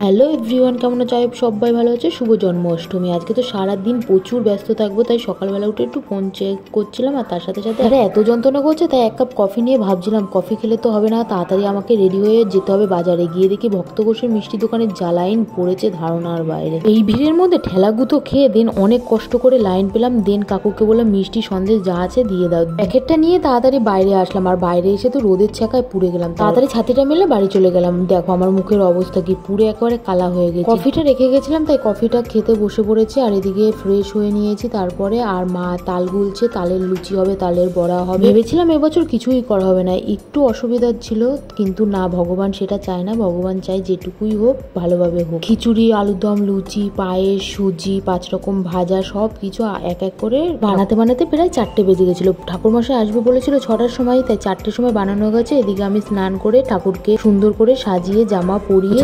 Hello everyone, কেমন আছো? সবাই ভালো আছে। শুভ জন্মাষ্টমী। আজকে তো সারাদিন প্রচুর ব্যস্ত থাকবো, তাই সকালবেলা উঠে একটু ফোন চেক করছিলাম, আর তার সাথে সাথে এত যন্ত্রণা করছে, তাই এক কাপ কফি নিয়ে ভাবছিলাম কফি খেলে তো হবে না, তাড়াতাড়ি আমাকে রেডি হয়ে যেতে হবে বাজারে। গিয়ে দেখি ভক্তকোষের মিষ্টি দোকানের যা লাইন পড়েছে ধারণার বাইরে। এই ভিড়ের মধ্যে ঠেলাগুতো খেয়ে দেন অনেক কষ্ট করে লাইন পেলাম। দেন কাকুকে বললাম মিষ্টি সন্দেশ যা আছে দিয়ে দাও। প্যাকেটটা নিয়ে তাড়াতাড়ি বাইরে আসলাম, আর বাইরে এসে তো রোদের ছাকায় পুড়ে গেলাম। তাড়াতাড়ি ছাতিটা মেলে বাড়ি চলে গেলাম। দেখো আমার মুখের অবস্থা কি, পুড়ে একেবারে কালা হয়ে গেছে। কফিটা রেখে গেছিলাম, তাই কফিটা খেতে বসে পড়েছি, আর এদিকে ফ্রেশ হয়ে নিয়েছি। তারপরে আর মা তাল গুলছে, তালের লুচি হবে, তালের বড়া হবে। ভেবেছিলাম এবছর কিছুই করা হবে না, একটু অসুবিধা ছিল, কিন্তু না, ভগবান সেটা চায় না। ভগবান চায় যেটুকুই হোক ভালোভাবে হোক। খিচুড়ি, আলুর দম, লুচি, পায়েস, সুজি, 5 রকম ভাজা, সব কিছু এক এক করে বানাতে বানাতে প্রায় 4টে বেজে গেছিল। ঠাকুরমশাই আসবে বলেছিল 6টার সময়, তাই 4টের সময় বানানো গেছে। এদিকে আমি স্নান করে ঠাকুরকে সুন্দর করে সাজিয়ে জামা পরিয়ে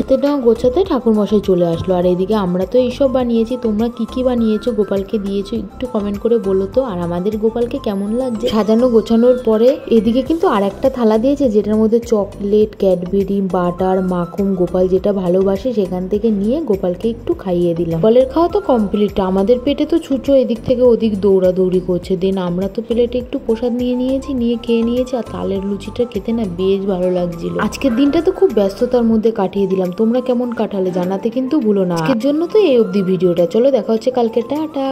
গোছাতে ঠাকুরমশাই চলে আসলো। আর এদিকে আমরা তো এইসব বানিয়েছি, তোমরা কি কি বানিয়েছো, গোপালকে দিয়েছো একটু কমেন্ট করে বলো তো। আর আমাদের গোপালকে কেমন লাগছে সাজানো গোছানোর পরে। এদিকে কিন্তু আর একটা থালা দিয়েছে, যেটার মধ্যে চকলেট, ক্যাডবেরি, বাটার, মাখন, গোপাল যেটা ভালোবাসে সেখান থেকে নিয়ে গোপালকে একটু খাইয়ে দিলাম। গোপালের খাওয়া তো কমপ্লিট। আমাদের পেটে তো ছুঁচো এদিক থেকে ওদিক দৌড়াদৌড়ি করছে। দেন আমরা তো প্লেটে একটু প্রসাদ নিয়ে খেয়ে নিয়েছি। আর তালের লুচিটা খেতে না বেশ ভালো লাগছিল। আজকের দিনটা তো খুব ব্যস্ততার মধ্যে কাটিয়ে দিলাম। তোমরা কেমন কাটালে জানাতে কিন্তু ভুলো না। আজকের জন্য তো এই অবধি ভিডিওটা। চলো দেখা হচ্ছে কালকে। টাটা।